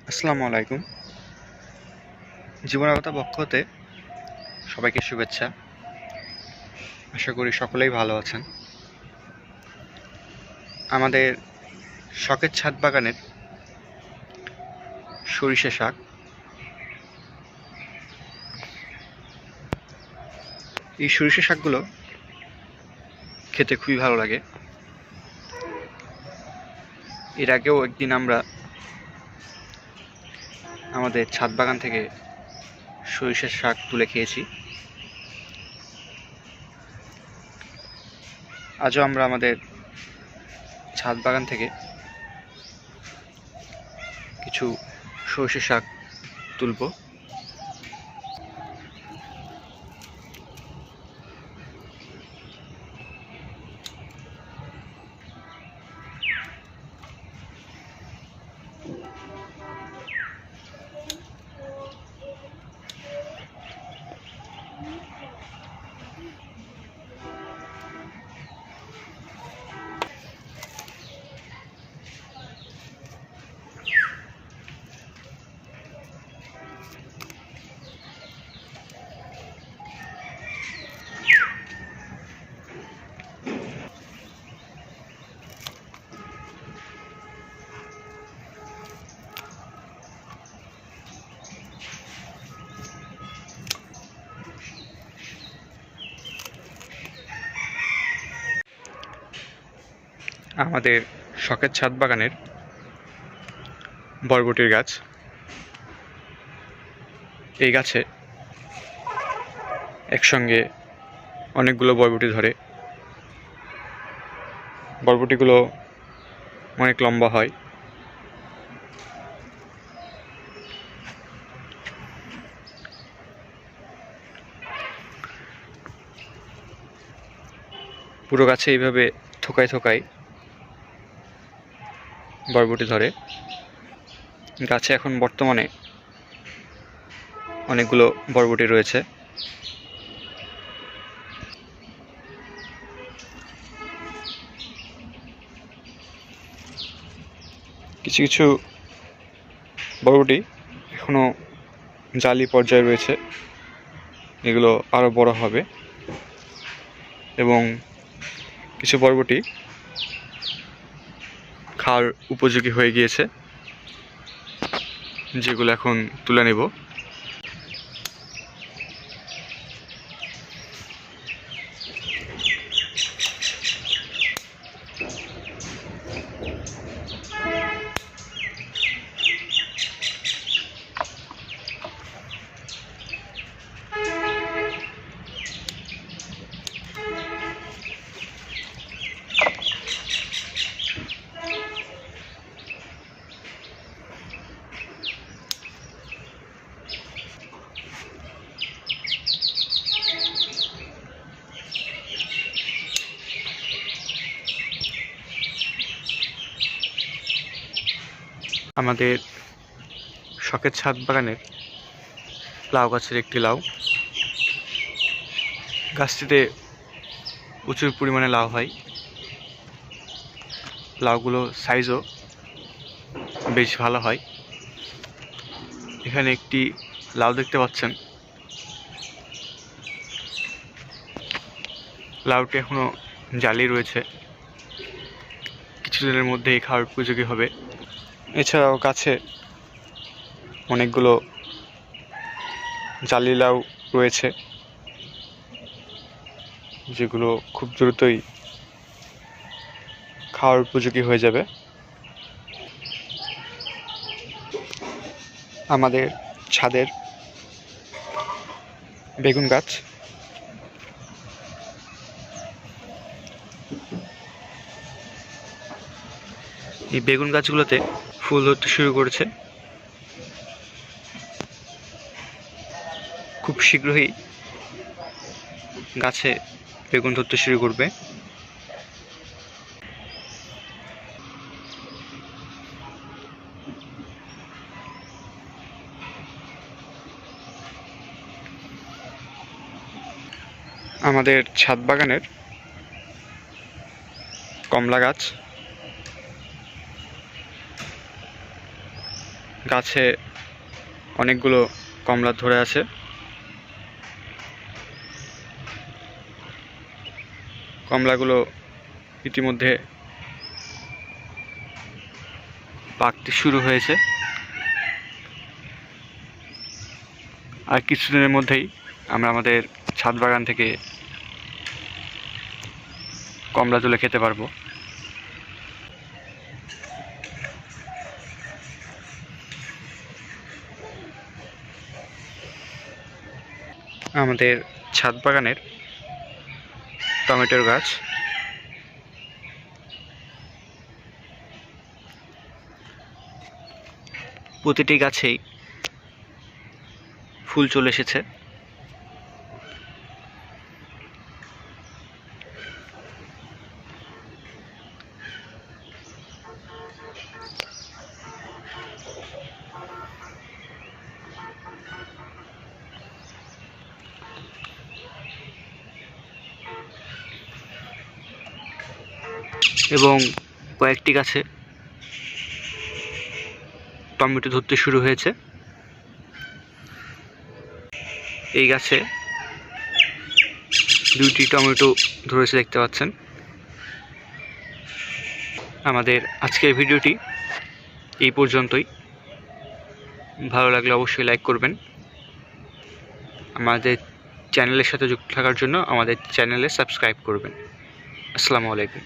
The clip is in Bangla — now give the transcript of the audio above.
আসসালামু আলাইকুম। জীবনাগত পক্ষ হতে সবাইকে শুভেচ্ছা। আশা করি সকলেই ভালো আছেন। আমাদের শখের ছাদ বাগানের সরিষা শাক, এই সরিষা শাকগুলো খেতে খুবই ভালো লাগে। এর আগেও একদিন আমরা আমাদের ছাদ বাগান থেকে সরিষার শাক তুলে খেয়েছি। আজও আমরা আমাদের ছাদ বাগান থেকে কিছু সরিষা শাক তুলব। আমাদের শখের ছাদ বাগানের বরবটির গাছ, এই গাছে একসঙ্গে অনেকগুলো বরবটি ধরে। বরবটিগুলো অনেক লম্বা হয়। পুরো গাছে এইভাবে থোকায় থোকায় বরবটি ধরে। গাছে এখন বর্তমানে অনেকগুলো বরবটি রয়েছে। কিছু কিছু বরবটি এখনো জালি পর্যায়ে রয়েছে, এগুলো আরও বড় হবে। এবং কিছু বরবটি খাওয়ার উপযোগী হয়ে গিয়েছে, যেগুলো এখন তুলে নেব। আমাদের শখের ছাদ বাগানের লাউ গাছের একটি লাউ। গাছটিতে প্রচুর পরিমাণে লাউ হয়। লাউগুলো সাইজও বেশ ভালো হয়। এখানে একটি লাউ দেখতে পাচ্ছেন। লাউটি এখনো জালি রয়েছে, কিছুদিনের মধ্যেই খাওয়ার উপযোগী হবে। এছাড়াও গাছে অনেকগুলো জালি লাউ রয়েছে, যেগুলো খুব দ্রুতই খাওয়ার উপযোগী হয়ে যাবে। আমাদের ছাদের বেগুন গাছ, এই বেগুন গাছগুলোতে ফুল ধরতে শুরু করেছে। খুব শীঘ্রই গাছে বেগুন ধরতে শুরু করবে। আমাদের ছাদ বাগানের কমলা গাছ, গাছে অনেকগুলো কমলা ধরে আছে। কমলাগুলো ইতিমধ্যে পাকতে শুরু হয়েছে, আর কিছুদিনের মধ্যেই আমরা আমাদের ছাদ বাগান থেকে কমলা তুলে খেতে পারবো। আমাদের ছাদ বাগানের টমেটোর গাছ প্রতিটি গাছেই ফুল চলে এসেছে। এবং কয়েকটি গাছে টমেটো ধরতে শুরু হয়েছে। এই গাছে 2টি টমেটো ধরেছে, দেখতে পাচ্ছেন। আমাদের আজকের ভিডিওটি এই পর্যন্তই। ভালো লাগলে অবশ্যই লাইক করবেন। আমাদের চ্যানেলের সাথে যুক্ত থাকার জন্য আমাদের চ্যানেলে সাবস্ক্রাইব করবেন। আসসালামু আলাইকুম।